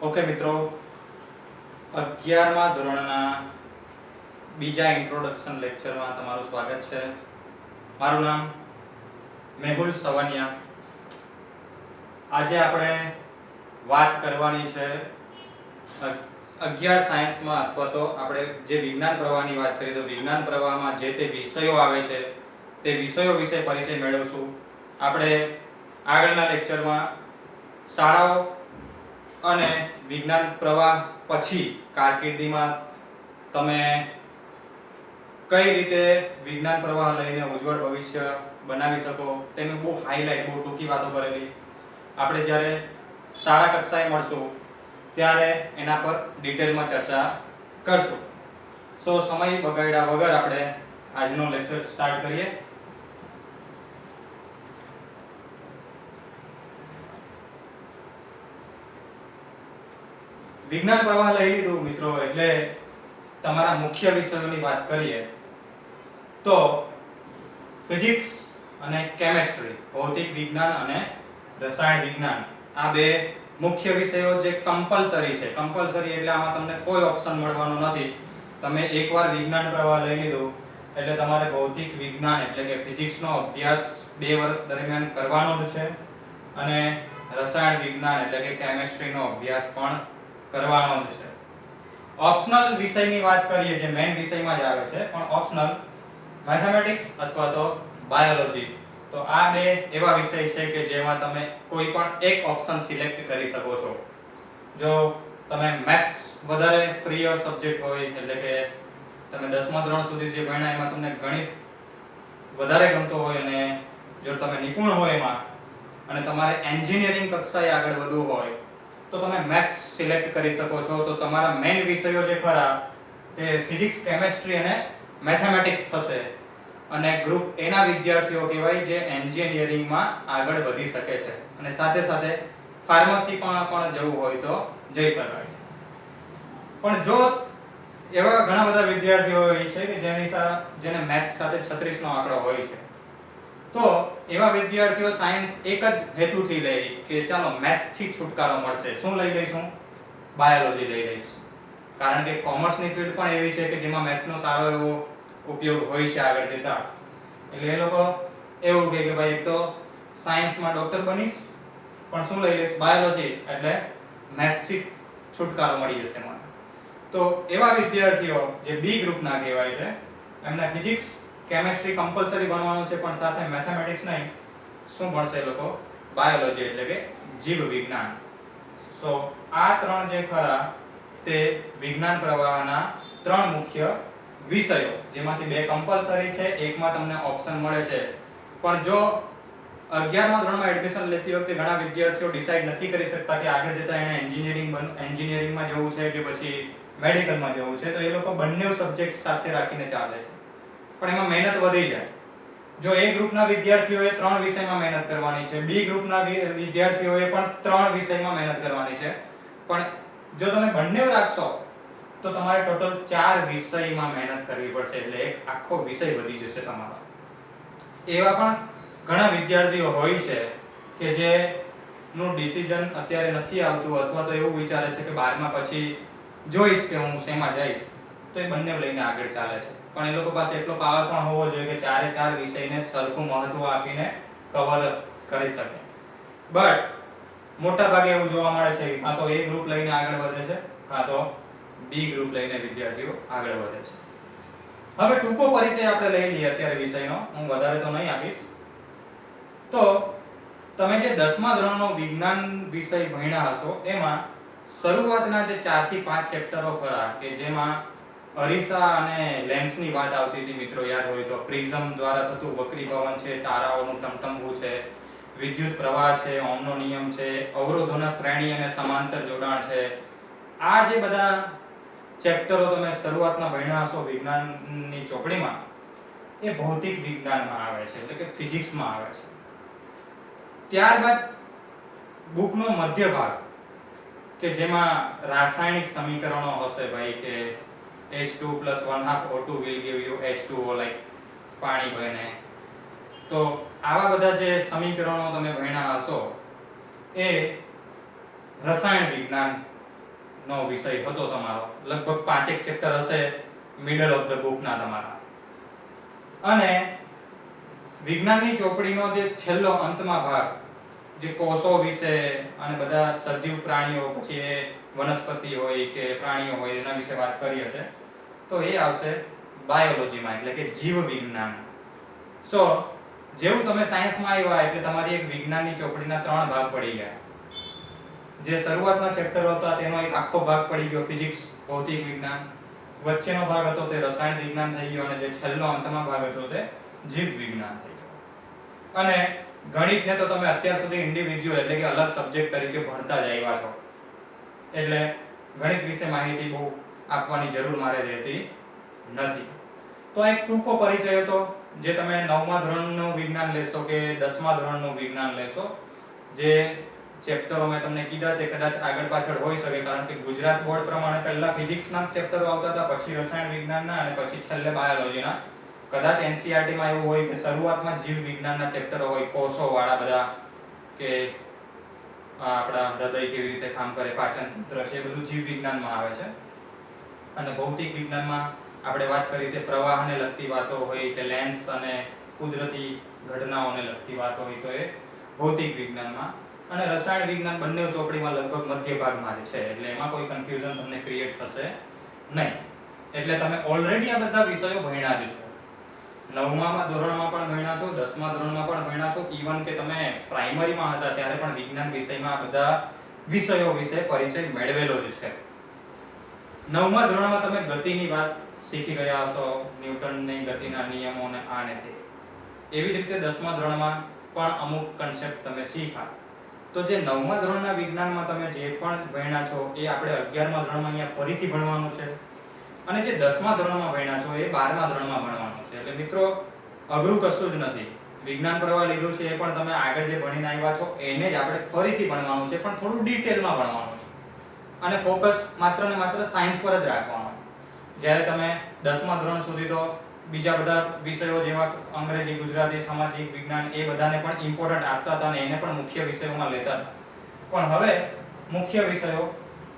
Okay મિત્રો, 11મા ધોરણના બીજા ઇન્ટ્રોડક્શન લેક્ચરમાં તમારું સ્વાગત છે. મારું નામ મેહુલ સવાનિયા. આજે આપણે વાત કરવાની છે 11 સાયન્સમાં, અથવા તો આપણે જે વિજ્ઞાન પ્રવાહની વાત કરીએ તો વિજ્ઞાન પ્રવાહમાં જે તે વિષયો આવે છે તે વિષયો વિશે પરિચય મેળવશું. આપણે આગળના લેક્ચરમાં શાળાઓ અને વિજ્ઞાન પ્રવાહ પછી કારકિર્દીમાં તમે કઈ રીતે વિજ્ઞાન પ્રવાહ લઈને ઉજ્જવળ ભવિષ્ય બનાવી શકો તેની બહુ હાઈલાઇટ, બહુ ટૂંકી વાતો કરેલી. આપણે જ્યારે શાળા કક્ષાએ મળશું ત્યારે એના પર ડિટેલમાં ચર્ચા કરશું. સો સમય બગાડ્યા વગર આપણે આજનો લેક્ચર સ્ટાર્ટ કરીએ. વિજ્ઞાન પ્રવાહ લઈ લીધું મિત્રો, એટલે તમારા મુખ્ય વિષયોની વાત કરીએ તો ફિઝિક્સ અને કેમેસ્ટ્રી, ભૌતિક વિજ્ઞાન અને રસાયણ વિજ્ઞાન, આ બે મુખ્ય વિષયો જે કમ્પલસરી છે. કમ્પલસરી એટલે આમાં તમને કોઈ ઓપ્શન મળવાનો નથી. તમે એકવાર વિજ્ઞાન પ્રવાહ લઈ લીધું એટલે તમારે ભૌતિક વિજ્ઞાન એટલે કે ફિઝિક્સનો અભ્યાસ 2 વર્ષ દરમિયાન કરવાનો જ છે, અને રસાયણ વિજ્ઞાન એટલે કે કેમેસ્ટ્રીનો અભ્યાસ પણ કરવાનો જ છે. ઓપ્શનલ વિષયની વાત કરીએ, જે મેઇન વિષયમાં જ આવે છે પણ ઓપ્શનલ, મેથેમેટિક્સ અથવા તો બાયોલોજી. તો આ બે એવા વિષય છે કે જેમાં તમે કોઈ પણ એક ઓપ્શન સિલેક્ટ કરી શકો છો. જો તમે મેથ્સ વધારે પ્રિય સબ્જેક્ટ હોય, એટલે કે તમે 10મા ધોરણ સુધી જે ભણ્યા એમાં તમને ગણિત વધારે ગમતો હોય, અને જો તમે નિપુણ હોય એમાં અને તમારે એન્જિનિયરિંગ કક્ષાએ આગળ વધવું હોય તો તમે મેથ્સ સિલેક્ટ કરી શકો છો. તો તમારા મેઇન વિષયો જે ખરા તે ફિઝિક્સ, કેમેસ્ટ્રી અને મેથેમેટિક્સ થશે. અને ગ્રુપ એ ના વિદ્યાર્થીઓ કહેવાય જે એન્જિનિયરિંગમાં આગળ વધી શકે છે, અને સાથે સાથે ફાર્મસીમાં પણ જવું હોય તો જઈ શકાય છે. પણ જો એવા ઘણા બધા વિદ્યાર્થીઓ હોય છે કે જેને મેથ્સ સાથે 36 નો આંકડો હોય છે, તો એવા વિદ્યાર્થીઓ સાયન્સ એક જ હેતુથી લે કે ચાલો મેથ્સ થી છુટકારો મળશે. શું લઈ લઈશું? બાયોલોજી લઈ લઈશું. કારણ કે કોમર્સની ફિલ્ડ પણ એવી છે કે જેમાં મેથ્સનો સારો એવો ઉપયોગ હોય છે આગળ જતા. એટલે એ લોકો એવું કહે કે ભાઈ એક તો સાયન્સમાં ડોક્ટર બનીશ, પણ શું લઈ લઈશ? બાયોલોજી, એટલે મેથ્સથી છુટકારો મળી જશે મને. તો એવા વિદ્યાર્થીઓ જે બી ગ્રુપના કહેવાય છે, એમને ફિઝિક્સ, કેમેસ્ટ્રી કમ્પલસરી ભણવાનું છે, પણ સાથે મેથેમેટિક્સ નહીં. શું ભણશે એ લોકો? બાયોલોજી એટલે કે જીવ વિજ્ઞાન. સો આ ત્રણ જે ખરા તે વિજ્ઞાન પ્રવાહના 3 મુખ્ય વિષયો, જેમાંથી 2 કમ્પલસરી છે, એકમાં તમને ઓપ્શન મળે છે. પણ જો 11મા ધોરણમાં એડમિશન લેતી વખતે ઘણા વિદ્યાર્થીઓ ડિસાઈડ નથી કરી શકતા કે આગળ જતા એને એન્જિનિયરિંગમાં જવું છે કે પછી મેડિકલમાં જવું છે, તો એ લોકો બંને સબ્જેક્ટ સાથે રાખીને ચાલે છે. પણ એમાં મહેનત વધી જાય. જો એ ગ્રુપના વિદ્યાર્થીઓએ 3 વિષયમાં મહેનત કરવાની છે, બી ગ્રુપના વિદ્યાર્થીઓએ પણ 3 વિષયમાં મહેનત કરવાની છે. પણ જો તમે બંને રાખશો તો તમારે ટોટલ 4 વિષયમાં મહેનત કરવી પડશે, એટલે એક આખો વિષય વધી જશે તમારો. એવા પણ ઘણા વિદ્યાર્થીઓ હોય છે કે જે નું ડિસિઝન અત્યારે નથી આવતું, અથવા તો એવું વિચારે છે કે 12મા પછી જોઈશ કે હું શેમાં જઈશ, તો એ બંને લઈને આગળ ચાલે છે. પણ એ લોકો પાસે એટલો પાવર પણ હોવો જોઈએ કે 4 વિષયને સરખું મહત્વ આપીને કવર કરી શકે. બટ મોટા ભાગે એવું જોવા મળે છે કે કાં તો એ ગ્રુપ લઈને આગળ વધે છે, કાં તો બી ગ્રુપ લઈને વિદ્યાર્થીઓ આગળ વધે છે. હવે ટૂંકો પરિચય આપણે લઈ લઈએ અત્યારે વિષયનો, હું વધારે તો નહીં આપીશ. તો તમે જે 10મા ધોરણનો વિજ્ઞાન વિષય ભણ્યા હશો એમાં શરૂઆતના જે 4 થી 5 ચેપ્ટરો ખરા કે જેમાં અરીસા અને લેન્સની વાત આવતી હતી મિત્રો, યાદ હોય તો. પ્રિઝમ દ્વારા થતું વક્રીભવન છે, તારાઓનું ટમટમવું છે, વિદ્યુત પ્રવાહ છે, ઓહમનો નિયમ છે, અવરોધોના શ્રેણી અને સમાંતર જોડાણ છે. આ જે બધા ચેપ્ટરો તમે શરૂઆતમાં ભણ્યા હશો વિજ્ઞાનની ચોપડીમાં, એ ભૌતિક વિજ્ઞાનમાં આવે છે, એટલે કે ફિઝિક્સમાં આવે છે. ત્યારબાદ બુકનો મધ્ય ભાગ કે જેમાં રાસાયણિક સમીકરણો હશે ભાઈ, કે H2 + 1/2 O2 will give you H2O, like પાણી બને. તો આવા બધા જે સમીકરણો તમે ભણ્યા હશો એ રસાયણ વિજ્ઞાન નો વિષય હતો તમારો, લગભગ 5 એક ચેપ્ટર હશે મિડલ ઓફ ધ બુક ના તમારા. અને વિજ્ઞાનની ચોપડીનો જે છેલ્લો અંતમાં ભાગ, જે કોષો વિશે અને બધા સજીવ પ્રાણીઓ, પછી એ વનસ્પતિ હોય કે પ્રાણીઓ હોય એના વિશે વાત કરી હશે, તો એ આવશે બાયોલોજીમાં, એટલે કે જીવ વિજ્ઞાન. સો જેવું તમે સાયન્સમાં આવ્યા એટલે તમારી એક વિજ્ઞાનની ચોપડીના 3 ભાગ પડી ગયા. જે શરૂઆતના ચેપ્ટર હતા તેનો એક આખો ભાગ પડી ગયો ફિઝિક્સ, ભૌતિક વિજ્ઞાન. વચ્ચેનો ભાગ હતો તે રસાયણ વિજ્ઞાન થઈ ગયો, અને જે છેલ્લો અંતમાં ભાગ હતો તે જીવ વિજ્ઞાન થઈ ગયો. અને ગણિતને તો તમે અત્યાર સુધી ઇન્ડિવિડ્યુઅલ એટલે કે અલગ સબ્જેક્ટ તરીકે ભણતા જ આવ્યા છો, એટલે ગણિત વિશે માહિતી બહુ આપવાની જરૂર મારે રહેતી નથી. તો એક ટૂંકો પરિચય હતો, જે તમે 9મા ધોરણનું વિજ્ઞાન લેશો કે 10મા ધોરણનું વિજ્ઞાન લેશો, જે ચેપ્ટરો મેં તમને કીધા છે કદાચ આગળ પાછળ હોઈ શકે, કારણ કે ગુજરાત બોર્ડ પ્રમાણે પહેલા ફિઝિક્સના ચેપ્ટરો આવતા હતા, પછી રસાયણ વિજ્ઞાનના, અને પછી છેલ્લે બાયોલોજીના. કદાચ NCERT માં એવું હોય કે શરૂઆતમાં જીવ વિજ્ઞાનના ચેપ્ટરો હોય, કોષો વાળા બધા, કે આપણા હૃદય કેવી રીતે કામ કરે, પાચન તંત્ર છે, એ બધું જીવ વિજ્ઞાનમાં આવે છે. અને ભૌતિક વિજ્ઞાનમાં આપણે વાત કરી તે પ્રવાહને લગતી વાતો હોય, કે લેન્સ અને કુદરતી ઘટનાઓને લગતી વાતો હોય, તો એ ભૌતિક વિજ્ઞાનમાં. અને રસાયણ વિજ્ઞાન બંને ચોપડીમાં લગભગ મધ્ય ભાગમાં છે, એટલે એમાં કોઈ કન્ફ્યુઝન તમને ક્રિએટ થશે નહીં. એટલે તમે ઓલરેડી આ બધા વિષયો ભણ્યા જ છો. 9મા ધોરણમાં પણ ભણ્યા છો, 10મા ધોરણમાં પણ ભણ્યા છો, ઈવન કે તમે પ્રાઇમરીમાં હતા ત્યારે પણ વિજ્ઞાન વિષયમાં આ બધા વિષયો વિશે પરિચય મેળવેલો જ છે. 9મા ધોરણમાં તમે ગતિની વાત શીખી ગયા હશો, ન્યૂટનની ગતિના નિયમો અને આ ને તે. એવી જ રીતે 10મા ધોરણમાં પણ અમુક કન્સેપ્ટ તમે શીખ્યા. તો જે 9મા ધોરણના વિજ્ઞાનમાં તમે જે પણ ભણ્યા છો એ આપણે 11મા ધોરણમાં અહીંયા ફરીથી ભણવાનું છે, અને જે 10મા ધોરણમાં ભણ્યા છો એ 12મા ધોરણમાં ભણવાનું છે. એટલે મિત્રો અઘરું કશું જ નથી. વિજ્ઞાન પ્રવાહ લીધું છે એ પણ તમે આગળ જે ભણીને આવ્યા છો એને જ આપણે ફરીથી ભણવાનું છે, પણ થોડું ડિટેલમાં ભણવાનું છે, અને ફોકસ માત્ર ને માત્ર સાયન્સ પર જ રાખવાનો. જ્યારે તમે 10મા ધોરણ સુધી તો બીજા બધા વિષયો જેવા અંગ્રેજી, ગુજરાતી, સામાજિક વિજ્ઞાન એ બધાને પણ ઇમ્પોર્ટન્ટ આપતા હતા અને એને પણ મુખ્ય વિષયોમાં લેતા હતા. પણ હવે મુખ્ય વિષયો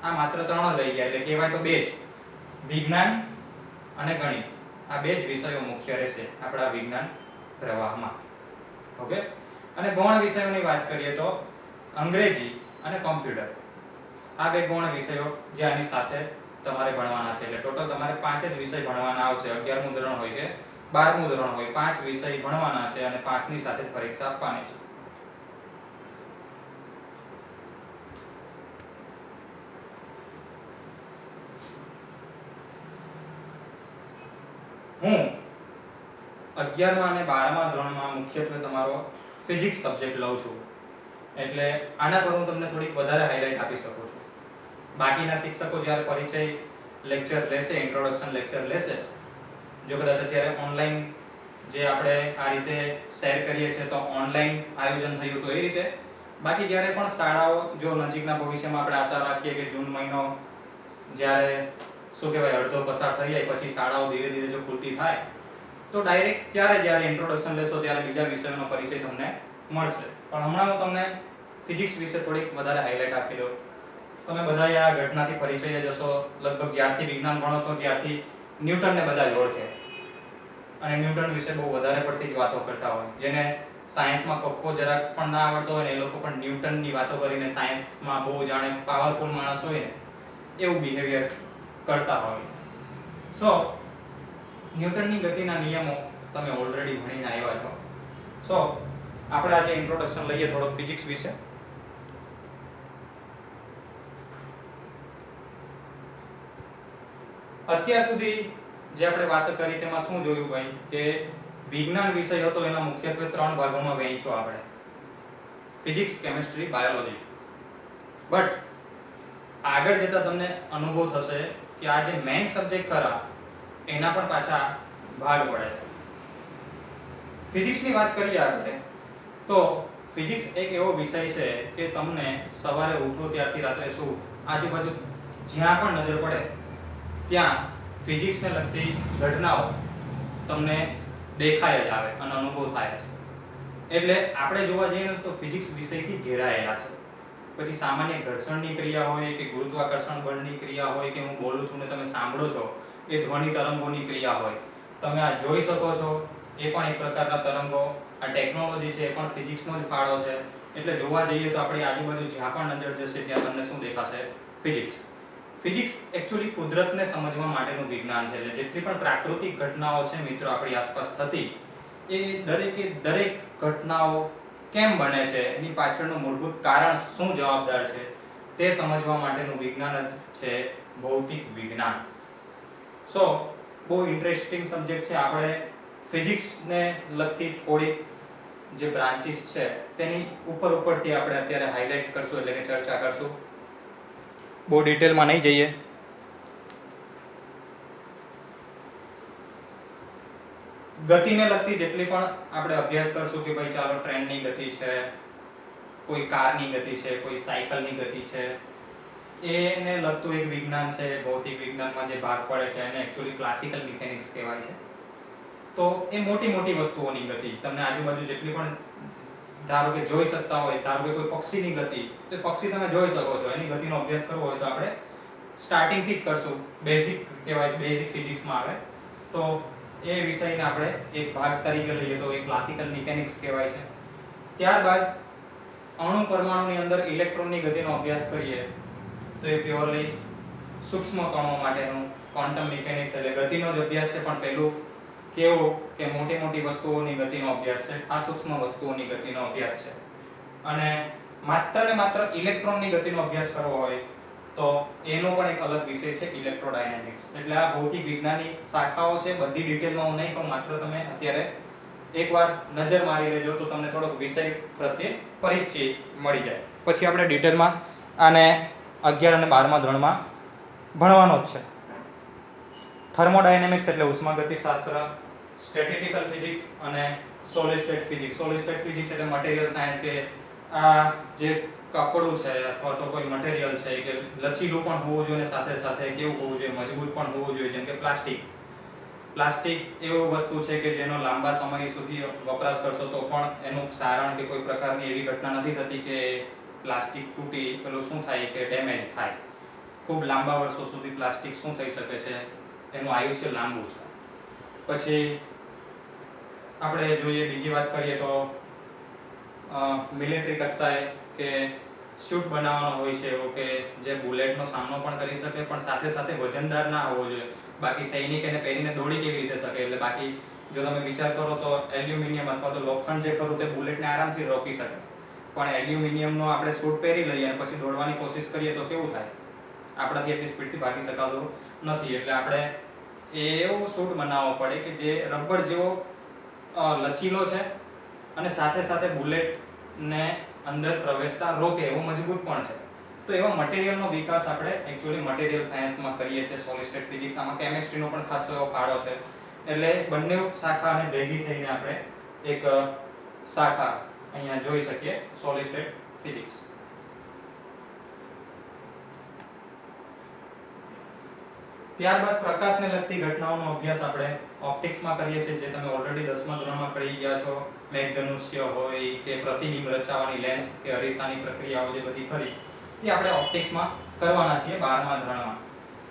આ માત્ર 3 જ રહી ગયા, એટલે કહેવાય તો 2 જ, વિજ્ઞાન અને ગણિત. આ 2 જ વિષયો મુખ્ય રહેશે આપણા વિજ્ઞાન પ્રવાહમાં. ઓકે. અને ગૌણ વિષયોની વાત કરીએ તો અંગ્રેજી અને કોમ્પ્યુટર, આ 2 ગૌણ વિષયો જે આની સાથે તમારે ભણવાના છે. એટલે ટોટલ તમારે 5 જ વિષય ભણવાના આવશે. 11મું ધોરણ હોય કે 12મું ધોરણ હોય, 5 વિષય ભણવાના છે અને 5ની સાથે પરીક્ષા આપવાની છે. હું 11મા અને 12મા ધોરણમાં મુખ્યત્વે તમારો ફિઝિક્સ સબ્જેક્ટ લઉં છું, એટલે આના પર હું તમને થોડીક વધારે હાઇલાઇટ આપી શકું છું. બાકીના શિક્ષકો જ્યારે પરિચય લેક્ચર લેશે, ઇન્ટ્રોડક્શન લેક્ચર લેશે, જો કદાચ અત્યારે ઓનલાઈન જે આપણે આ રીતે શેર કરીએ છીએ તો ઓનલાઈન આયોજન થયું તો એ રીતે, બાકી જ્યારે પણ શાળાઓ જો નજીકના ભવિષ્યમાં આપણે આશા રાખીએ કે જૂન મહિનો જ્યારે શું કહેવાય અડધો પસાર થઈ જાય પછી શાળાઓ ધીરે ધીરે જો ખુલતી થાય તો ડાયરેક્ટ ત્યારે જ્યારે ઇન્ટ્રોડક્શન લેશો ત્યારે બીજા વિષયોનો પરિચય તમને મળશે. પણ હમણાં હું તમને ફિઝિક્સ વિશે થોડીક વધારે હાઇલાઇટ આપી દઉં. તમે બધા આ ઘટનાથી પરિચય જશો, લગભગ જ્યારથી વિજ્ઞાન ભણો છો ત્યારથી ન્યૂટનને બધા જ ઓળખે, અને ન્યૂટન વિશે બહુ વધારે પડતી જ વાતો કરતા હોય. જેને સાયન્સમાં કક્કો જરાક પણ ના આવડતો હોય ને એ લોકો પણ ન્યૂટનની વાતો કરીને સાયન્સમાં બહુ જાણે પાવરફુલ માણસ હોય ને એવું બિહેવિયર કરતા હોય. સો ન્યૂટનની ગતિના નિયમો તમે ઓલરેડી ભણીને આવ્યા છો. સો આપણે આજે ઇન્ટ્રોડક્શન લઈએ થોડોક ફિઝિક્સ વિશે. અત્યાર સુધી જે આપણે વાત કરી તેમાં શું જોયું ભાઈ કે વિજ્ઞાન વિષય હતો એના મુખ્યત્વે 3 ભાગોમાં વહેંચ્યો આપણે, ફિઝિક્સ, કેમિસ્ટ્રી, બાયોલોજી. બટ આગળ જતા તમને અનુભવ થશે કે આ જે મેઇન સબ્જેક્ટ ખરા એના પણ પાછા ભાગ પડે છે. ફિઝિક્સની વાત કરીએ આપણે તો ફિઝિક્સ એક એવો વિષય છે કે તમને સવારે ઉઠો ત્યારથી રાત્રે શું આજુબાજુ જ્યાં પણ નજર પડે ત્યાં ફિઝિક્સને લગતી ઘટનાઓ તમને દેખાય જ આવે અને અનુભવ થાય છે. એટલે આપણે જોવા જઈએ તો ફિઝિક્સ વિષયથી ઘેરાયેલા છે. પછી સામાન્ય ઘર્ષણની ક્રિયા હોય કે ગુરુત્વાકર્ષણ બળની ક્રિયા હોય કે હું બોલું છું ને તમે સાંભળો છો એ ધ્વનિ તરંગોની ક્રિયા હોય, તમે આ જોઈ શકો છો એ પણ એક પ્રકારના તરંગો. આ ટેકનોલોજી છે એ પણ ફિઝિક્સનો જ ફાળો છે. એટલે જોવા જઈએ તો આપણી આજુબાજુ જ્યાં પણ નજર જશે ત્યાં તમને શું દેખાશે? ફિઝિક્સ. ફિઝિક્સ એકચ્યુઅલી કુદરતને સમજવા માટેનું વિજ્ઞાન છે. જેટલી પણ પ્રાકૃતિક ઘટનાઓ છે મિત્રો આપણી આસપાસ થતી, એ દરેકે દરેક ઘટનાઓ કેમ બને છે, એની પાછળનું મૂળભૂત કારણ શું જવાબદાર છે, તે સમજવા માટેનું વિજ્ઞાન જ છે ભૌતિક વિજ્ઞાન. સો બહુ ઇન્ટરેસ્ટિંગ સબ્જેક્ટ છે. આપણે ફિઝિક્સને લગતી થોડીક જે બ્રાન્ચીસ છે તેની ઉપરથી આપણે અત્યારે હાઇલાઇટ કરશું, એટલે કે ચર્ચા કરશું. બહુ ડિટેલમાં નહીં જઈએ. ગતિને લગતી જેટલી પણ આપણે અભ્યાસ કરશું કે ભાઈ ચાલો ટ્રેનની ગતિ છે, કોઈ કારની ગતિ છે, કોઈ સાયકલની ગતિ છે, એને લગતું એક વિજ્ઞાન છે. ભૌતિક વિજ્ઞાનમાં જે ભાગ પડે છે એને એકચ્યુઅલી ક્લાસિકલ મિકેનિક્સ કહેવાય છે. તો એ મોટી મોટી વસ્તુઓની ગતિ તમને આજુબાજુ જેટલી પણ ધારો કે જોઈ શકતા હોય, ધારો કે કોઈ પક્ષીની ગતિ, તો પક્ષી તમે જોઈ શકો છો, એની ગતિનો અભ્યાસ કરવો હોય તો આપણે સ્ટાર્ટિંગથી જ કરશું. બેઝિક કહેવાય, બેઝિક ફિઝિક્સમાં આવે. તો એ વિષયને આપણે એક ભાગ તરીકે લઈએ તો એ ક્લાસિકલ મિકેનિક્સ કહેવાય છે. ત્યારબાદ અણુ પરમાણુની અંદર ઇલેક્ટ્રોનની ગતિનો અભ્યાસ કરીએ તો એ પ્યોરલી સૂક્ષ્મ કણો માટેનું ક્વોન્ટમ મિકેનિક્સ, એટલે ગતિનો જ અભ્યાસ છે. પણ પહેલું કેવું કે મોટી મોટી વસ્તુઓની ગતિનો અભ્યાસ છે, આ સૂક્ષ્મ વસ્તુઓની ગતિનો અભ્યાસ છે. અને માત્ર ને માત્ર ઇલેક્ટ્રોનની ગતિનો અભ્યાસ કરવો હોય તો એનો પણ એક અલગ વિષય છે ઇલેક્ટ્રોડાયનેમિક્સ. એટલે આ ભૌતિક વિજ્ઞાનની શાખાઓ છે. બધી ડિટેલમાં હું નહીં કહું, માત્ર તમે અત્યારે એકવાર નજર મારી લેજો તો તમને થોડોક વિષય પ્રત્યે પરિચય મળી જાય. પછી આપણે ડિટેલમાં આને 11 અને 12મા ધોરણમાં ભણવાનો જ છે. થર્મોડાયનેમિક્સ એટલે ઉષ્માગતિશાસ્ત્ર, સ્ટેટિસ્ટિકલ ફિઝિક્સ અને solid state physics. Solid state physics એટલે મટીરીયલ સાયન્સ, કે આ જે કપડું છે અથવા તો કોઈ મટીરીયલ છે કે લચીલું પણ હોવું જોઈએ, સાથે સાથે કેવું હોવું જોઈએ? મજબૂત પણ હોવું જોઈએ. જેમ કે પ્લાસ્ટિક. પ્લાસ્ટિક એવું વસ્તુ છે કે જેનો લાંબા સમય સુધી વપરાશ કરશો તો પણ એનું ક્ષારણ કે કોઈ પ્રકારની એવી ઘટના નથી થતી કે પ્લાસ્ટિક તૂટી પેલું શું થાય કે ડેમેજ થાય. ખૂબ લાંબા વર્ષો સુધી પ્લાસ્ટિક શું થઈ શકે છે? એનું આયુષ્ય લાંબુ છે. પછી આપણે જોઈએ, બીજી વાત કરીએ તો મિલિટરી કક્ષાએ કે શૂટ બનાવવાનો હોય છે એવો કે જે બુલેટનો સામનો પણ કરી શકે પણ સાથે સાથે વજનદાર ના હોવો જોઈએ. બાકી સૈનિક એને પહેરીને દોડી કેવી રીતે શકે? એટલે બાકી જો તમે વિચાર કરો તો એલ્યુમિનિયમ અથવા તો લોખંડ જે ખરું તે બુલેટને આરામથી રોકી શકે. પણ એલ્યુમિનિયમનો આપણે સૂટ પહેરી લઈએ અને પછી દોડવાની કોશિશ કરીએ તો કેવું થાય? આપણાથી એટલી સ્પીડથી ભાગી શકાતું નથી. એટલે આપણે એવો સૂટ બનાવવો પડે કે જે રબર જેવો લચીલો છે અને સાથે સાથે બુલેટને અંદર પ્રવેશતા રોકે એવો મજબૂત પણ છે. તો એવા મટીરીયલનો વિકાસ આપણે એકચ્યુઅલી મટીરીયલ સાયન્સમાં કરીએ છીએ. સોલિડ સ્ટેટ ફિઝિક્સ, આમાં કેમિસ્ટ્રીનો પણ ખાસો એવો ફાળો છે. એટલે બંને શાખાને ભેગી થઈને આપણે એક શાખા અહીંયા જોઈ શકીએ, સોલિડ સ્ટેટ ફિઝિક્સ. ત્યારબાદ પ્રકાશને લગતી ઘટનાઓનો અભ્યાસ આપણે ઓપ્ટિક્સમાં કરીએ છીએ, જે તમે ઓલરેડી 10મા ધોરણમાં કરી ગયા છો. મેઘધનુષ્ય હોય કે પ્રતિબિંબ રચાવવાની લેન્સ કે અરીસાની પ્રક્રિયાઓ જે બધી કરી એ આપણે ઓપ્ટિક્સમાં કરવાના છીએ 12મા ધોરણમાં.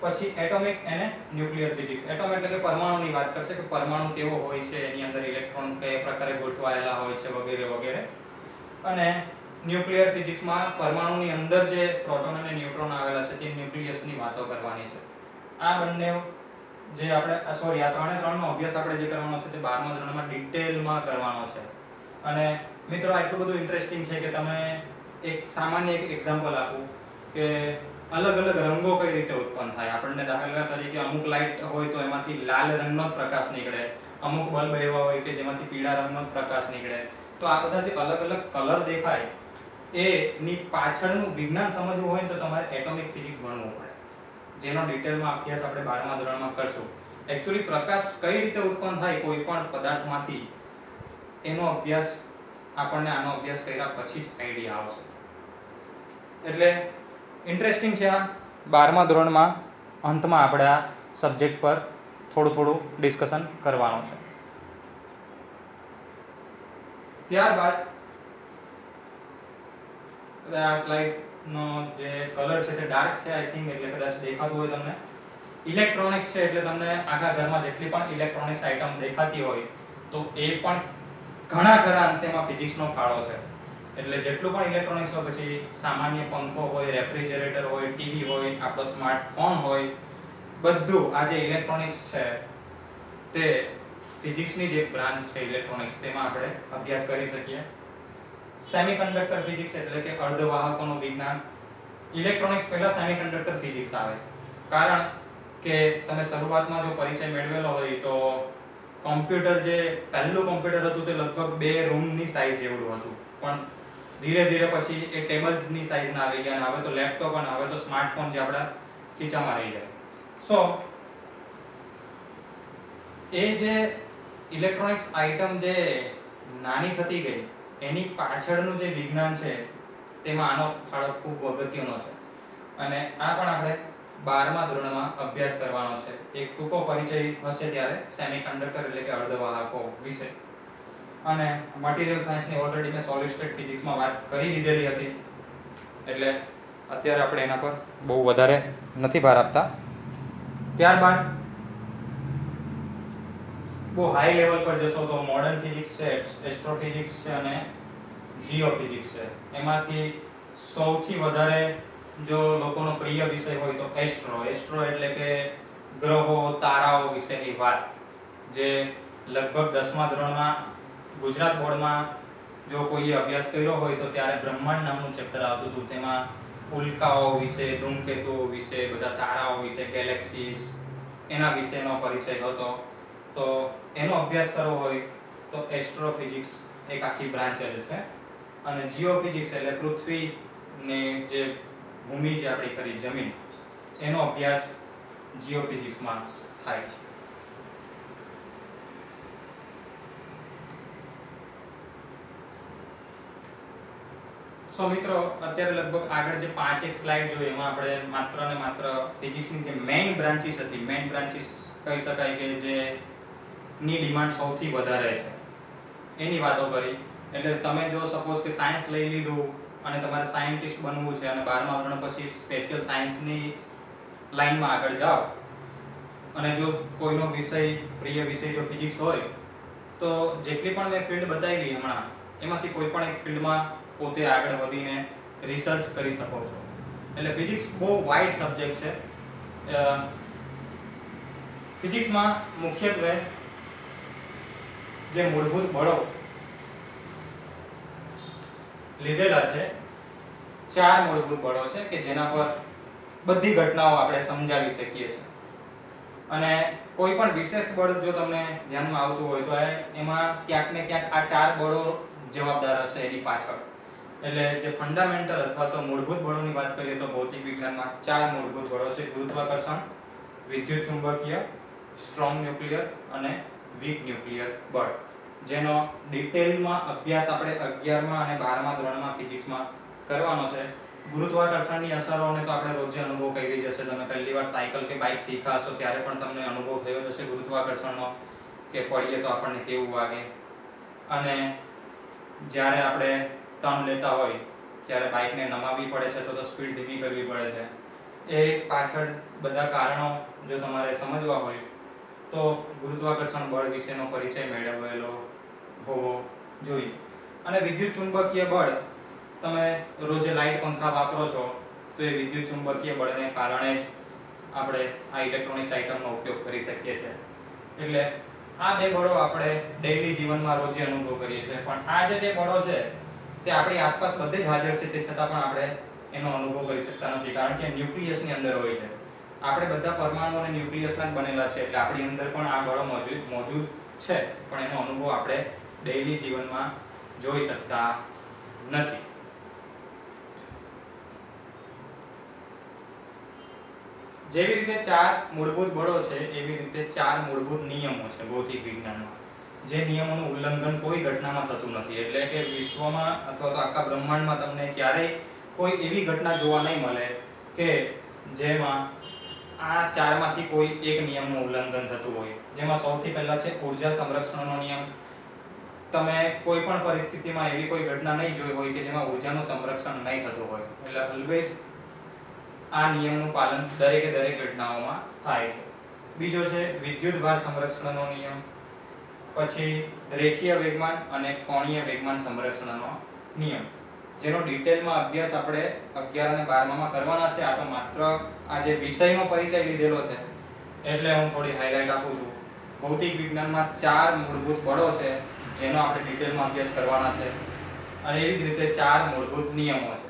પછી એટોમિક અને ન્યુક્લિયર ફિઝિક્સ. એટમ એટલે કે પરમાણુની વાત કરશે કે પરમાણુ કેવો હોય છે, એની અંદર ઇલેક્ટ્રોન કયા પ્રકારે ગોઠવાયેલા હોય છે વગેરે વગેરે. અને ન્યુક્લિયર ફિઝિક્સમાં પરમાણુની અંદર જે પ્રોટોન અને ન્યુટ્રોન આવેલા છે તે ન્યુક્લિયસની વાતો કરવાની છે. આ બંને જે આપણે સોરી આ ત્રણે ત્રણનો અભ્યાસ આપણે જે કરવાનો છે તે 12મા ધોરણમાં ડિટેલમાં કરવાનો છે. અને મિત્રો આટલું બધું ઇન્ટરેસ્ટિંગ છે કે તમે એક સામાન્ય એક એક્ઝામ્પલ આપું કે અલગ અલગ રંગો કઈ રીતે ઉત્પન્ન થાય. આપણને દાખલા તરીકે અમુક લાઇટ હોય તો એમાંથી લાલ રંગનો જ પ્રકાશ નીકળે, અમુક બલ્બ એવા હોય કે જેમાંથી પીળા રંગનો જ પ્રકાશ નીકળે. તો આ બધા જે અલગ અલગ કલર દેખાય એની પાછળનું વિજ્ઞાન સમજવું હોય તો તમારે એટોમિક ફિઝિક્સ ભણવું પડે, જેનો ડિટેલમાં અભ્યાસ આપણે 12મા ધોરણમાં કરશું. એકચ્યુઅલી પ્રકાશ કઈ રીતે ઉત્પન્ન થાય કોઈ પણ પદાર્થમાંથી, એનો અભ્યાસ આપણને આનો અભ્યાસ કર્યા પછી જ આઈડિયા આવશે. એટલે ઇન્ટરેસ્ટિંગ છે આ 12મા ધોરણમાં અંતમાં આપણે આ સબ્જેક્ટ પર થોડું ડિસ્કશન કરવાનું છે. ત્યારબાદ આ સ્લાઇડ નો જે કલર છે તે ડાર્ક છે આઈ થિંક, એટલે કદાચ દેખાતું હોય તમને. ઇલેક્ટ્રોનિક્સ છે એટલે તમને આખા ઘરમાં જેટલી પણ ઇલેક્ટ્રોનિક્સ આઇટમ દેખાતી હોય તો એ પણ ઘણા અંશેમાં ફિઝિક્સનો ફાળો છે. એટલે જેટલું પણ ઇલેક્ટ્રોનિક્સ હોય, પછી સામાન્ય પંખો હોય, રેફ્રિજરેટર હોય, ટીવી હોય, આપણો સ્માર્ટફોન હોય, બધું આ જે ઇલેક્ટ્રોનિક્સ છે તે ફિઝિક્સની જે બ્રાન્ચ છે ઇલેક્ટ્રોનિક્સ, તેમાં આપણે અભ્યાસ કરી શકીએ. સેમિકન્ડક્ટર ફિઝિક્સ એટલે કે અર્ધવાહકોનું વિજ્ઞાન. ઇલેક્ટ્રોનિક્સ પહેલા સેમિકન્ડક્ટર ફિઝિક્સ આવે, કારણ કે તમે શરૂઆતમાં જો પરિચય મેળવેલો હોય તો કોમ્પ્યુટર, જે પહેલું કોમ્પ્યુટર હતું તે લગભગ 2 રૂમની સાઈઝ જેવડું હતું, પણ ધીરે ધીરે પછી એ ટેબલ્સની સાઈઝના આવી ગયા, અને હવે તો લેપટોપ અને હવે તો સ્માર્ટફોન જે આપણા ખીચામાં રહી જાય. સો એ જે ઇલેક્ટ્રોનિક્સ આઇટમ જે નાની થતી ગઈ, એની પાછળનું જે વિજ્ઞાન છે તેમાં આનો ફાળો ખૂબ અગત્યનો છે. અને આ પણ આપણે 12મા ધોરણમાં અભ્યાસ કરવાનો છે. એક ટૂંકો પરિચય હશે ત્યારે સેમિકન્ડક્ટર એટલે કે અર્ધવાહકો વિશે. અને મટીરીયલ સાયન્સની ઓલરેડી મેં સોલિડ સ્ટેટ ફિઝિક્સમાં વાત કરી દીધેલી હતી, એટલે અત્યારે આપણે એના પર બહુ વધારે નથી ભાર આપતા. ત્યારબાદ બહુ હાઈ લેવલ પર જશો તો મોડર્ન ફિઝિક્સ છે, એસ્ટ્રોફિઝિક્સ છે અને જીઓફિઝિક્સ છે. એમાંથી સૌથી વધારે જો લોકોનો પ્રિય વિષય હોય તો એસ્ટ્રો એટલે કે ગ્રહો, તારાઓ વિશેની વાત, જે લગભગ 10મા ધોરણમાં ગુજરાત બોર્ડમાં જો કોઈએ અભ્યાસ કર્યો હોય તો ત્યારે બ્રહ્માંડ નામનું ચેપ્ટર આવતું હતું. તેમાં ઉલ્કાઓ વિશે, ધૂમકેતુઓ વિશે, બધા તારાઓ વિશે, ગેલેક્સીસ, એના વિશેનો પરિચય હતો. તો એનો અભ્યાસ કરવો હોય તો એસ્ટ્રોફિઝિક્સ એક આખી બ્રાન્ચ છે. અને જીઓફિઝિક્સ એટલે પૃથ્વીની જે ભૂમિ જે આપણી ખરી જમીન, એનો અભ્યાસ જીઓફિઝિક્સમાં થાય છે. સો મિત્રો, અત્યારે લગભગ આગળ જે 5 સ્લાઇડ જોઈ એમાં આપણે માત્ર ને માત્ર ફિઝિક્સની જે મેઇન બ્રાન્ચીસ હતી, મેઇન બ્રાન્ચીસ કહી શકાય કે જે ની ડિમાન્ડ સૌથી વધારે છે, એની વાતો કરી. એટલે તમે જો સપોઝ કે સાયન્સ લઈ લીધું અને તમારે સાયન્ટિસ્ટ બનવું છે અને 12મા ધોરણ પછી સ્પેશિયલ સાયન્સની લાઈનમાં આગળ જાઓ, અને જો કોઈનો વિષય, પ્રિય વિષય જો ફિઝિક્સ હોય, તો જેટલી પણ મેં ફિલ્ડ બતાવી હમણાં, એમાંથી કોઈ પણ એક ફિલ્ડમાં પોતે આગળ વધીને રિસર્ચ કરી શકો છો. એટલે ફિઝિક્સ બહુ વાઇડ સબ્જેક્ટ છે. ફિઝિક્સમાં મુખ્યત્વે જે મૂળભૂત બળો લીધેલા છે, 4 મૂળભૂત બળો છે કે જેના પર બધી ઘટનાઓ આપણે સમજાવી શકીએ છીએ. અને કોઈ પણ વિશેષ બળ જો તમને ધ્યાનમાં આવતું હોય તો એમાં ક્યાંક ને ક્યાંક આ 4 બળો જવાબદાર હશે એની પાછળ. એટલે જે ફંડામેન્ટલ અથવા તો મૂળભૂત બળોની વાત કરીએ તો ભૌતિક વિજ્ઞાનમાં 4 મૂળભૂત બળો છે: ગુરુત્વાકર્ષણ, વિદ્યુત ચુંબકીય, સ્ટ્રોંગ ન્યુક્લિયર અને વીક ન્યુક્લિયર બળ, જેનો ડિટેલમાં અભ્યાસ આપણે 11મા અને 12મા ધોરણમાં ફિઝિક્સમાં કરવાનો છે. ગુરુત્વાકર્ષણની અસરોને તો આપણે રોજે અનુભવ કરી જ હશે. તમે પહેલી વાર સાયકલ કે બાઇક શીખ્યા હશો ત્યારે પણ તમને અનુભવ થયો જ હશે ગુરુત્વાકર્ષણનો, કે પડીએ તો આપણને કેવું વાગે. અને જ્યારે આપણે ટર્ન લેતા હોય ત્યારે બાઇકને નમાવવી પડે છે તો સ્પીડ ધીમી કરવી પડે છે. એ પાછળ બધા કારણો જો તમારે સમજવા હોય તો ગુરુત્વાકર્ષણ બળ વિશેનો પરિચય મેળવેલો હોવો જોઈએ. અને વિદ્યુત ચુંબકીય બળ, તમે રોજે લાઇટ પંખા વાપરો છો તો એ વિદ્યુત ચુંબકીય બળને કારણે જ આપણે આ ઇલેક્ટ્રોનિક્સ આઇટમનો ઉપયોગ કરી શકીએ છીએ. એટલે આ 2 બળો આપણે ડેઈલી જીવનમાં રોજે અનુભવ કરીએ છીએ. પણ આ જે 2 બળો છે તે આપણી આસપાસ બધે જ હાજર છે, તે છતાં પણ આપણે એનો અનુભવ કરી શકતા નથી, કારણ કે ન્યુક્લિયસની અંદર હોય છે. આપણે બધા પરમાણુ અને ન્યુક્લિયસના જ બનેલા છે, એટલે આપણી અંદર પણ આ બળો મોજૂદ છે, પણ એનો અનુભવ આપણે ડેઈલી જીવનમાં જોઈ શકતા નથી. જેવી રીતે 4 મૂળભૂત બળો છે, એવી રીતે 4 મૂળભૂત નિયમો છે ભૌતિક વિજ્ઞાનમાં, જે નિયમોનું ઉલ્લંઘન કોઈ ઘટનામાં થતું નથી. એટલે કે વિશ્વમાં અથવા તો આખા બ્રહ્માંડમાં તમને ક્યારેય કોઈ એવી ઘટના જોવા નહીં મળે કે જેમાં આ 4માંથી કોઈ એક નિયમનું ઉલ્લંઘન થતું હોય. જેમાં સૌથી પહેલા છે ઊર્જા સંરક્ષણનો નિયમ. તમે કોઈ પણ પરિસ્થિતિમાં એવી કોઈ ઘટના નહીં જોઈ હોય કે જેમાં ઊર્જાનું સંરક્ષણ નહીં થતું હોય. એટલે ઓલવેઝ આ નિયમનું પાલન દરેકે દરેક ઘટનાઓમાં થાય છે. બીજો છે વિદ્યુત ભાર સંરક્ષણનો નિયમ, પછી રેખીય વેગમાન અને કોણીય વેગમાન સંરક્ષણનો નિયમ, જેનો ડિટેલમાં અભ્યાસ આપણે 11 અને 12 માં કરવાના છે. આ તો માત્ર આ જે વિષયનો પરિચય લીધેલો છે એટલે હું થોડી હાઇલાઇટ આપું છું. ભૌતિક વિજ્ઞાનમાં 4 મૂળભૂત બળો છે જેનો આપણે ડિટેલમાં અભ્યાસ કરવાના છે, અને એવી જ રીતે 4 મૂળભૂત નિયમો છે.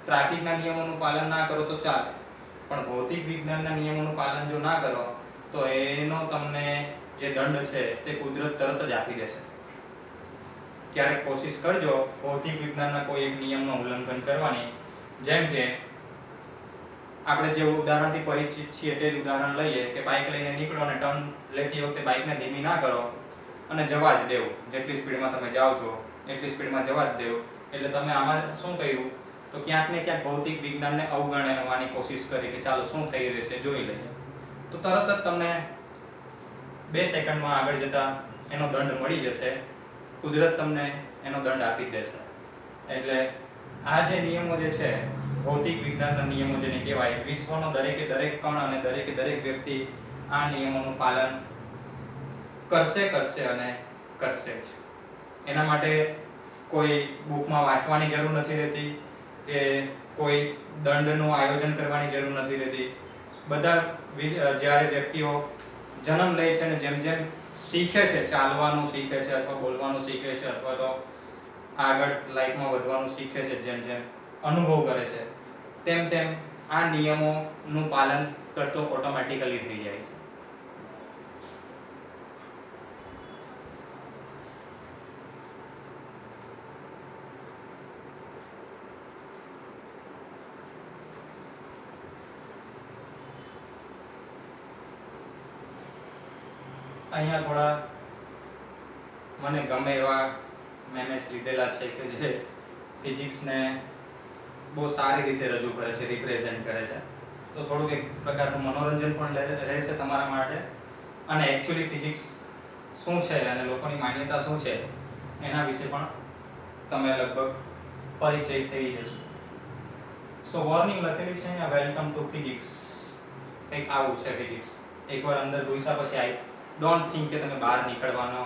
ટ્રાફિકના નિયમોનું પાલન ના કરો તો ચાલે, પણ ભૌતિક વિજ્ઞાનના નિયમોનું પાલન જો ના કરો તો એનો તમને જે દંડ છે તે કુદરત તરત જ આપી દેશે. ક્યારેક કોશિશ કરજો ભૌતિક વિજ્ઞાનના કોઈ એક નિયમનું ઉલ્લંઘન કરવાની. જેમ કે આપણે જે ઉદાહરણથી પરિચિત છીએ તે જ ઉદાહરણ લઈએ કે બાઇક લઈને નીકળો અને ટર્ન લેતી વખતે બાઇકને ધીમી ના કરો અને જવા જ દેવું. જેટલી સ્પીડમાં તમે જાઓ છો એટલી સ્પીડમાં જવા જ દેવું. એટલે તમે આમાં શું કર્યું તો ક્યાંક ને ક્યાંક ભૌતિક વિજ્ઞાનને અવગણવાની કોશિશ કરી કે ચાલો શું થઈ રહેશે જોઈ લઈએ. તો તરત જ તમને 2 સેકન્ડમાં આગળ જતા એનો દંડ મળી જશે. કુદરત તમને એનો દંડ આપી દેશે. એટલે આ જે નિયમો જે છે ભૌતિક વિજ્ઞાનના નિયમો જેને કહેવાય, વિશ્વનો દરેકે દરેક કણ અને દરેકે દરેક વ્યક્તિ આ નિયમોનું પાલન કરશે અને કરશે જ. એના માટે કોઈ બુકમાં વાંચવાની જરૂર નથી રહેતી કે કોઈ દંડનું આયોજન કરવાની જરૂર નથી રહેતી. બધા જ્યારે વ્યક્તિઓ જન્મ લે છે અને જેમ જેમ શીખે છે, ચાલવાનું શીખે છે અથવા બોલવાનું શીખે છે અથવા તો આગળ લાઈફમાં વધવાનું શીખે છે, જેમ જેમ અનુભવ કરે છે તેમ તેમ આ નિયમોનું પાલન કરતો ઓટોમેટિકલી થઈ જાય છે. અહીંયા થોડા મને ગમે એવા મેમેસ લીધેલા છે કે જે ફિઝિક્સને બહુ સારી રીતે રજૂ કરે છે, રિપ્રેઝેન્ટ કરે છે. તો થોડુંક એક પ્રકારનું મનોરંજન પણ રહેશે તમારા માટે, અને એકચ્યુઅલી ફિઝિક્સ શું છે અને લોકોની માન્યતા શું છે એના વિશે પણ તમે લગભગ પરિચય થઈ જશે. સો વોર્નિંગ લખેલી છે અહીંયા, વેલકમ ટુ ફિઝિક્સ. કંઈક આવું છે ફિઝિક્સ. એકવાર અંદર ઘૂસ્યા પછી આઈ ડોન્ટ થિંક કે તમે બહાર નીકળવાનો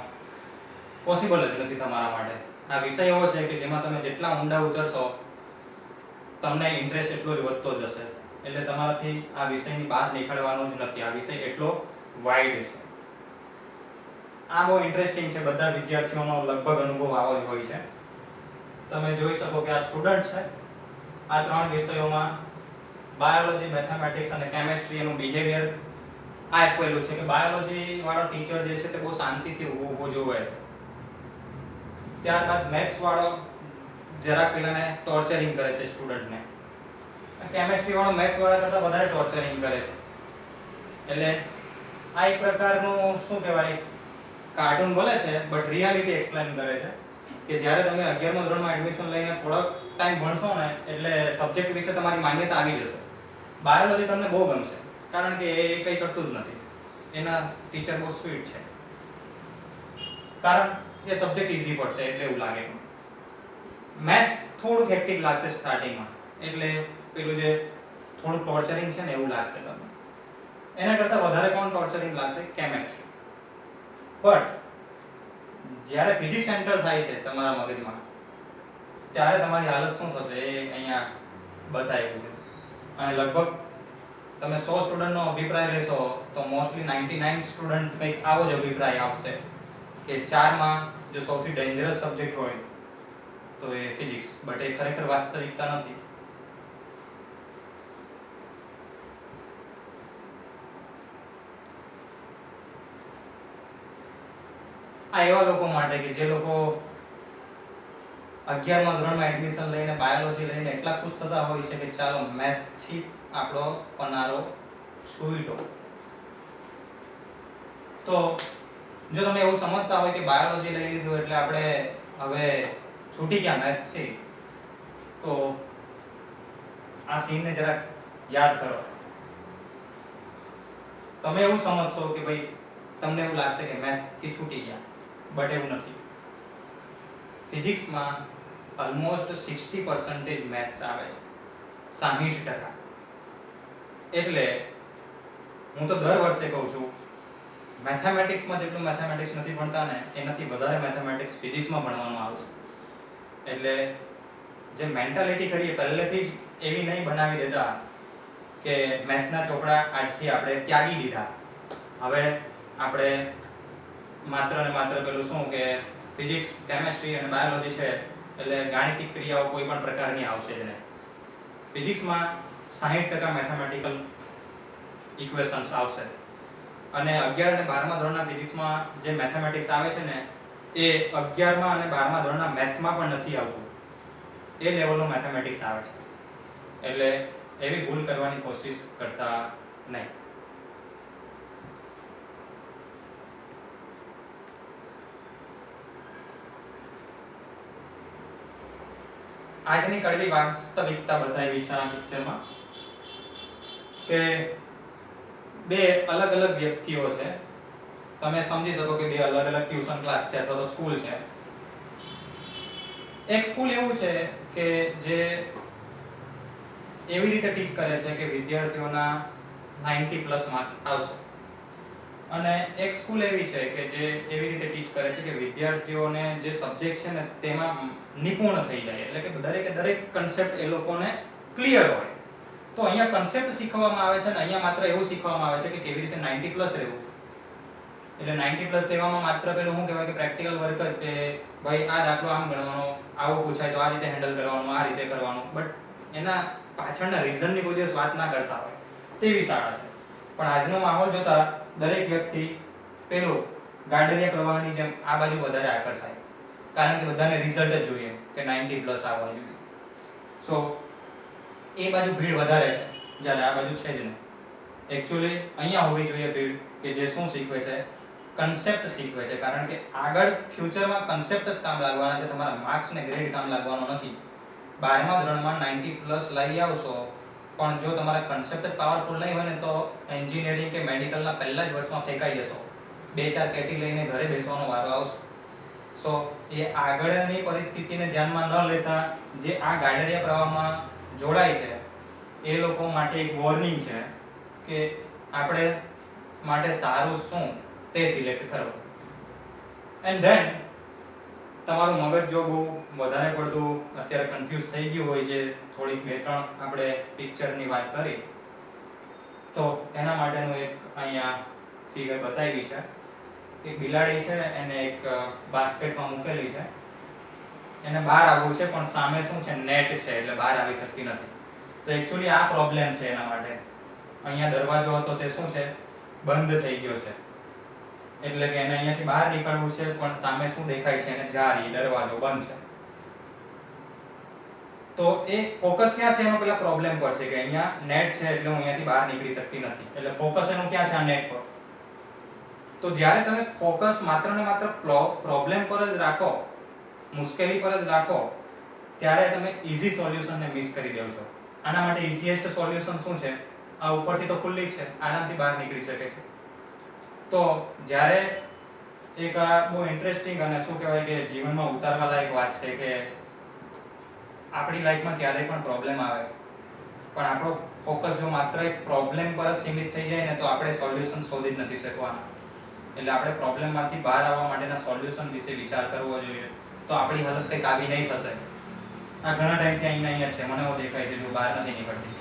પોસિબલ જ નથી તમારા માટે. આ વિષય એવો છે કે જેમાં તમે જેટલા ઊંડા ઉતરશો તમને ઇન્ટરેસ્ટ એટલો જ વધતો જશે. એટલે તમારાથી આ વિષયની બહાર નીકળવાનો જ નથી. આ વિષય એટલો વાઇડ છે. આ બહુ ઇન્ટરેસ્ટિંગ છે. બધા વિદ્યાર્થીઓનો લગભગ અનુભવ આવો જ હોય છે. તમે જોઈ શકો કે આ સ્ટુડન્ટ છે. આ 3 વિષયોમાં બાયોલોજી, મેથેમેટિક્સ અને કેમેસ્ટ્રી એનું બિહેવિયર આ આપેલું છે કે બાયોલોજી વાળો ટીચર જે છે તે બહુ શાંતિથી ઊભો જોવે. ત્યારબાદ મેથ્સ વાળો જરા પેલાને ટોર્ચરિંગ કરે છે સ્ટુડન્ટને. કેમેસ્ટ્રી વાળો મેથ્સ વાળા કરતાં વધારે ટોર્ચરિંગ કરે છે. એટલે આ એક પ્રકારનું શું કહેવાય, કાર્ટૂન બોલે છે બટ રિયાલિટી એક્સપ્લેન કરે છે કે જ્યારે તમે 11મા ધોરણમાં એડમિશન લઈને થોડોક ટાઈમ ભણશો ને એટલે સબ્જેક્ટ વિશે તમારી માન્યતા આવી જશે. બાયોલોજી તમને બહુ ગમશે કારણ કે એ કંઈ કરતું જ નથી. એના ટીચર બહુ સ્વીટ છે. કારણ એ સબ્જેક્ટ ઈઝી પડશે એટલે એવું લાગે. મેથ્સ થોડુંક હેક્ટિક લાગશે સ્ટાર્ટિંગમાં, એટલે પેલું જે થોડું ટોર્ચરિંગ છે ને એવું લાગશે તમને. એના કરતાં વધારે કોણ ટોર્ચરિંગ લાગશે? કેમેસ્ટ્રી. બટ જ્યારે ફિઝિક્સ એન્ટર થાય છે તમારા મગજમાં ત્યારે તમારી હાલત શું થશે એ અહીંયા બતાવ્યું છે. અને લગભગ તમે 100 સ્ટુડન્ટનો અભિપ્રાય લેશો તો મોસ્ટલી 99 સ્ટુડન્ટ કંઈક આવો જ અભિપ્રાય આપશે કે 4માં જો સૌથી ડેન્જરસ સબ્જેક્ટ હોય તો એ ફિઝિક્સ. બટ એ ખરેખર વાસ્તવિકતા નથી. આ એવા લોકો માટે કે જે લોકો 11મા ધોરણમાં એડમિશન લઈને બાયોલોજી લઈને એટલા ખુશ થતા હોય છે કે ચાલો મેથ્સ થી આપણો પનારો છૂટો. તો જો તમે એવું સમજતા હોય કે બાયોલોજી લઈ લીધું એટલે આપણે હવે છૂટી ગયા મેથ્સ થી, તો આ સીનને જરા યાદ કરો. તમે એવું સમજશો કે ભાઈ તમને એવું લાગશે કે મેથ્સ થી છૂટી ગયા, બટ એવું નથી. ફિઝિક્સમાં ઓલમોસ્ટ 60% મેથ્સ આવે છે, 60%. એટલે હું તો દર વર્ષે કહું છું, મેથેમેટિક્સમાં જેટલું મેથેમેટિક્સ નથી ભણતા ને એનાથી વધારે મેથેમેટિક્સ ફિઝિક્સમાં ભણવાનું આવશે. એટલે જે મેન્ટાલિટી કરીએ પહેલેથી જ એવી નહીં બનાવી દેતા કે મેથ્સના ચોપડા આજથી આપણે ત્યાગી દીધા, હવે આપણે માત્ર ને માત્ર પેલું શું કે ફિઝિક્સ, કેમેસ્ટ્રી અને બાયોલોજી છે એટલે ગાણિતિક ક્રિયાઓ કોઈ પણ પ્રકારની આવશે જ નહીં. ફિઝિક્સમાં 60% મેથેમેટિકલ ઇક્વેશન્સ આવશે અને 11 અને 12મા ધોરણના ફિઝિક્સમાં જે મેથેમેટિક્સ આવે છે ને એ 11મા અને 12મા ધોરણના મેથ્સમાં પણ નથી આવતું, એ લેવલનું મેથેમેટિક્સ આવે છે. એટલે એવી ભૂલ કરવાની કોશિશ કરતા નહીં. આજની કડવી વાસ્તવિકતા બતાવી છે આ પિક્ચરમાં કે બે અલગ અલગ વ્યક્તિઓ છે. તમે સમજી શકો કે બે અલગ અલગ ટ્યુશન ક્લાસ છે અથવા તો સ્કૂલ છે. એક સ્કૂલ એવું છે કે જે એવી રીતે ટીચ કરે છે કે વિદ્યાર્થીઓના 90+ માર્ક્સ આવશે અને એક સ્કૂલ એવી છે કે જે એવી રીતે ટીચ કરે છે કે વિદ્યાર્થીઓને જે સબ્જેક્ટ છે ને તેમાં નિપુણ થઈ જાય, એટલે કે દરેક કન્સેપ્ટ એ લોકોને ક્લિયર હોય. તો અહીંયા કન્સેપ્ટ શીખવવામાં આવે છે ને અહીંયા માત્ર એવું શીખવવામાં આવે છે કે કેવી રીતે 90+ રહેવું. એટલે 90+ રહેવામાં માત્ર પેલું શું કહેવાય કે પ્રેક્ટિકલ વર્ક જ, કે ભાઈ આ દાખલો આમ ગણવાનો, આવું પૂછાય તો આ રીતે હેન્ડલ કરવાનું, આ રીતે કરવાનું, બટ એના પાછળના રીઝનની કોઈ દિવસ વાત ના કરતા હોય તેવી શાળા છે. પણ આજનો માહોલ જોતા દરેક વ્યક્તિ પેલું ગાડરિયા પ્રવાહની જેમ આ બાજુ વધારે આકર્ષાય, કારણ કે બધાને રિઝલ્ટ જ જોઈએ કે 90+ આવવા જોઈએ. સો એ બાજુ ભીડ વધારે છે જ્યારે આ બાજુ છે જ નહીં. એકચ્યુઅલી અહીંયા હોવી જોઈએ ભીડ કે જે શું શીખવે છે, કન્સેપ્ટ શીખવે છે, કારણ કે આગળ ફ્યુચરમાં કન્સેપ્ટ જ કામ લાગવાના છે, તમારા માર્ક્સ ને ગ્રેડ કામ લાગવાનો નથી. 12મા ધોરણમાં 90+ લઈ આવશો પણ જો તમારા કન્સેપ્ટ જ પાવરફુલ નહીં હોય ને તો એન્જિનિયરિંગ કે મેડિકલના પહેલા જ વર્ષમાં ફેંકાઈ જશો, 2-4 કેટી લઈને ઘરે બેસવાનો વારો આવશે. સો એ આગળની પરિસ્થિતિને ધ્યાનમાં ન લેતા જે આ ગાડરિયા પ્રવાહમાં જોડાય છે એ લોકો માટે એક વોર્નિંગ છે કે આપણે માટે સારું શું તે સિલેક્ટ કરો. એન્ડ ધેન તમારું મગજ જો બહુ વધારે પડતું અત્યારે કન્ફ્યુઝ થઈ ગયું હોય, જે થોડીક 2-3 આપણે પિક્ચરની વાત કરી, તો એના માટેનું એક અહીંયા ફિગર બતાવી છે. એક બિલાડી છે એને એક બાસ્કેટમાં મૂકેલી છે, એને બહાર આવવું છે પણ સામે શું છે નેટ છે એટલે બહાર આવી શકતી નથી. તો એકચ્યુઅલી આ પ્રોબ્લેમ છે એના માટે. અહીંયા દરવાજો હતો તે શું છે બંધ થઈ ગયો છે, એટલે કે એને અહીંયાથી બહાર નીકળવું છે પણ સામે શું દેખાય છે એને જારી, દરવાજો બંધ છે. તો એ ફોકસ ક્યાં છે એનો પેલા પ્રોબ્લેમ પર છે કે અહીંયા નેટ છે એટલે હું અહીંયાથી બહાર નીકળી શકતી નથી, એટલે ફોકસ એનું ક્યાં છે આ નેટ પર. તો જ્યારે તમે ફોકસ માત્ર ને માત્ર પ્રોબ્લેમ પર જ રાખો, મુશ્કેલી પર જ રાખો, ત્યારે તમે ઈઝી સોલ્યુશનને મિસ કરી દેવ છો. આના માટે ઈઝીએસ્ટ સોલ્યુશન શું છે, આ ઉપરથી તો ખુલ્લી જ છે, આરામથી બહાર નીકળી શકે છે. તો જ્યારે એક આ બહુ ઇન્ટરેસ્ટિંગ અને શું કહેવાય કે જીવનમાં ઉતારવા લાયક વાત છે કે આપણી લાઈફમાં ક્યારેય પણ પ્રોબ્લેમ આવે પણ આપણો ફોકસ જો માત્ર એક પ્રોબ્લેમ પર જ સીમિત થઈ જાય ને તો આપણે સોલ્યુશન શોધી જ નથી શકવાના. એટલે આપણે પ્રોબ્લેમમાંથી બહાર આવવા માટેના સોલ્યુશન વિશે વિચાર કરવો જોઈએ, તો આપણી હાલત કંઈક આવી નહીં થશે. આ ઘણા ટાઈમથી અહીંયા છે, મને એવું દેખાય છે જો બહાર નથી નીકળતી,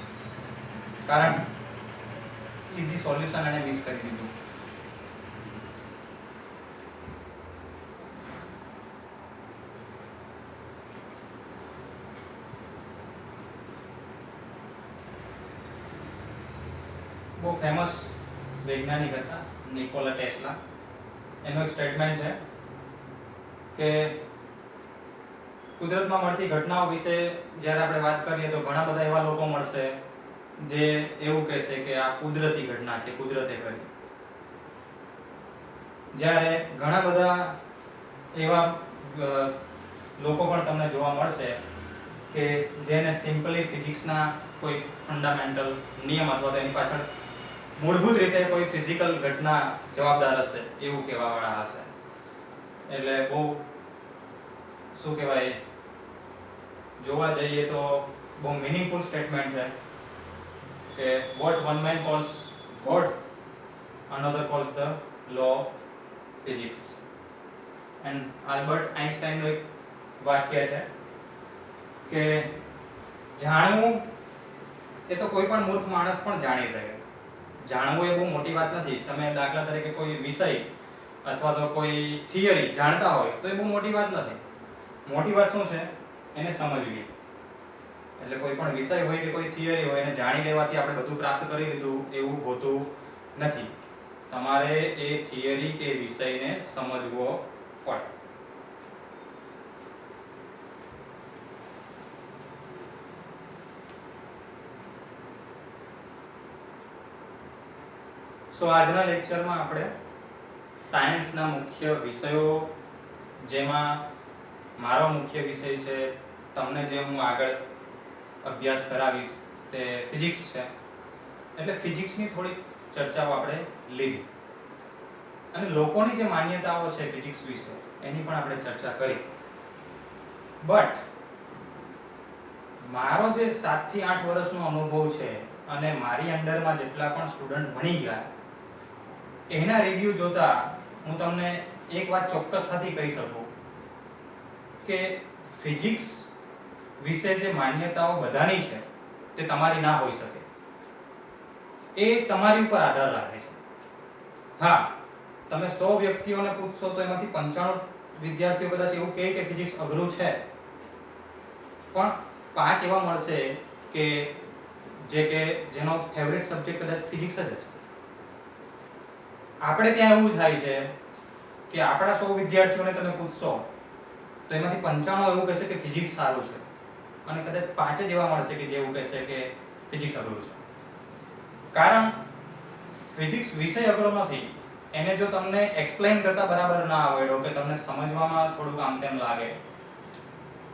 કારણ ઈઝી સોલ્યુશન એને મિસ કરી દીધું. બહુ ફેમસ વૈજ્ઞાનિક હતા નિકોલા ટેસ્લા. એનો એક સ્ટેટમેન્ટ છે કે કુદરતમાં મળતી ઘટનાઓ વિશે જ્યારે આપણે વાત કરીએ તો ઘણા બધા એવા લોકો મળશે જે એવું કહેશે કે આ કુદરતી ઘટના છે, કુદરતે કરી. જ્યારે ઘણા બધા એવા લોકો પણ તમને જોવા મળશે કે જેને સિમ્પલી ફિઝિક્સના કોઈ ફંડામેન્ટલ નિયમ અથવા તેની પાછળ મૂળભૂત રીતે કોઈ ફિઝિકલ ઘટના જવાબદાર હશે એવું કહેવાવાળા હશે. એટલે બહુ શું કહેવાય, જોવા જઈએ તો બહુ મીનિંગફુલ સ્ટેટમેન્ટ છે કે what one man calls God, another calls the law of physics. And Albert આઇન્સ્ટાઈનનું એક વાક્ય છે કે જાણવું એ તો કોઈ પણ મૂર્ખ માણસ પણ જાણી શકે. જાણવું એ બહુ મોટી વાત નથી. તમે દાખલા તરીકે કોઈ વિષય અથવા તો કોઈ થિયરી જાણતા હોય તો એ બહુ મોટી વાત નથી. મોટી વાત શું છે? એને સમજવી. એટલે કોઈ પણ વિષય હોય કે કોઈ થિયરી હોય એને જાણી લેવાથી આપણે બધું પ્રાપ્ત કરી લીધું એવું હોતું નથી. તમારે એ થિયરી કે વિષયને સમજવો પડે. સો આજના લેક્ચરમાં આપણે સાયન્સના મુખ્ય વિષયો, જેમાં મારો મુખ્ય વિષય છે, તમને જે હું આગળ અભ્યાસ કરાવીશ તે ફિઝિક્સ છે. એટલે ફિઝિક્સની થોડી ચર્ચાઓ આપણે લીધી અને લોકોની જે માન્યતાઓ છે ફિઝિક્સ વિશે એની પણ આપણે ચર્ચા કરી. બટ મારો જે 7 થી 8 વર્ષનો અનુભવ છે અને મારી અંડરમાં જેટલા પણ સ્ટુડન્ટ ભણી ગયા એના રિવ્યુ જોતા હું તમને એક વાત ચોક્કસતાથી કહી શકું કે ફિઝિક્સ વિશે જે માન્યતાઓ બધાની છે તે તમારી ના હોઈ શકે. એ તમારી ઉપર આધાર રાખે છે. હા, તમે 100 વ્યક્તિઓને પૂછશો તો એમાંથી 95 વિદ્યાર્થીઓ કદાચ એવું કહે કે ફિઝિક્સ અઘરું છે, પણ 5 એવા મળશે કે જેનો ફેવરિટ સબ્જેક્ટ કદાચ ફિઝિક્સ જ છે. આપણે ત્યાં એવું થાય છે કે આપણા 100 વિદ્યાર્થીઓને તમે પૂછશો તો એમાંથી 95 એવું કહેશે કે ફિઝિક્સ સારું છે અને કદાચ 5 જ એવા મળશે કે જે એવું કહેશે કે ફિઝિક્સ અઘરું છે. કારણ ફિઝિક્સ વિષય અઘરો નથી. એને જો તમને એક્સપ્લેન કરતા બરાબર ના આવડ્યો કે તમને સમજવામાં થોડુંક આમ તેમ લાગે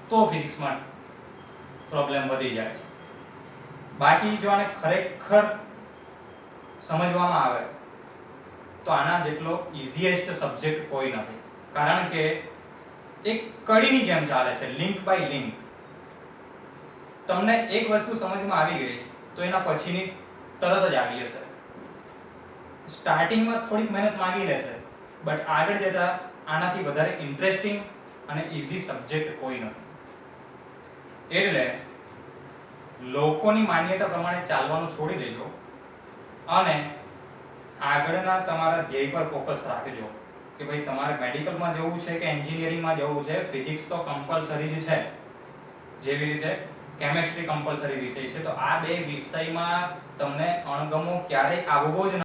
તો ફિઝિક્સમાં પ્રોબ્લેમ વધી જાય છે. બાકી જો આને ખરેખર સમજવામાં આવે તો આના જેટલો ઈઝીએસ્ટ સબ્જેક્ટ કોઈ નથી. કારણ કે એક કડીની જેમ ચાલે છે, લિંક બાય લિંક. તમને એક વસ્તુ સમજમાં આવી ગઈ તો એના પછીની તરત જ આવી જશે. સ્ટાર્ટિંગમાં થોડીક મહેનત માંગી લેશે, બટ આગળ જતા આનાથી વધારે ઇન્ટરેસ્ટિંગ અને ઈઝી સબ્જેક્ટ કોઈ નથી. એટલે લોકોની માન્યતા પ્રમાણે ચાલવાનું છોડી દેજો અને આગળના તમારા ધ્યેય પર ફોકસ રાખજો કે ભાઈ તમારે મેડિકલમાં જવું છે કે એન્જિનિયરિંગમાં જવું છે. ફિઝિક્સ તો કમ્પલસરી જ છે, જેવી રીતે કેમેસ્ટ્રી કમ્પલસરી વિષય છે. તો આ બે વિષયમાં તમને અણગમો ક્યારેય આવવો જ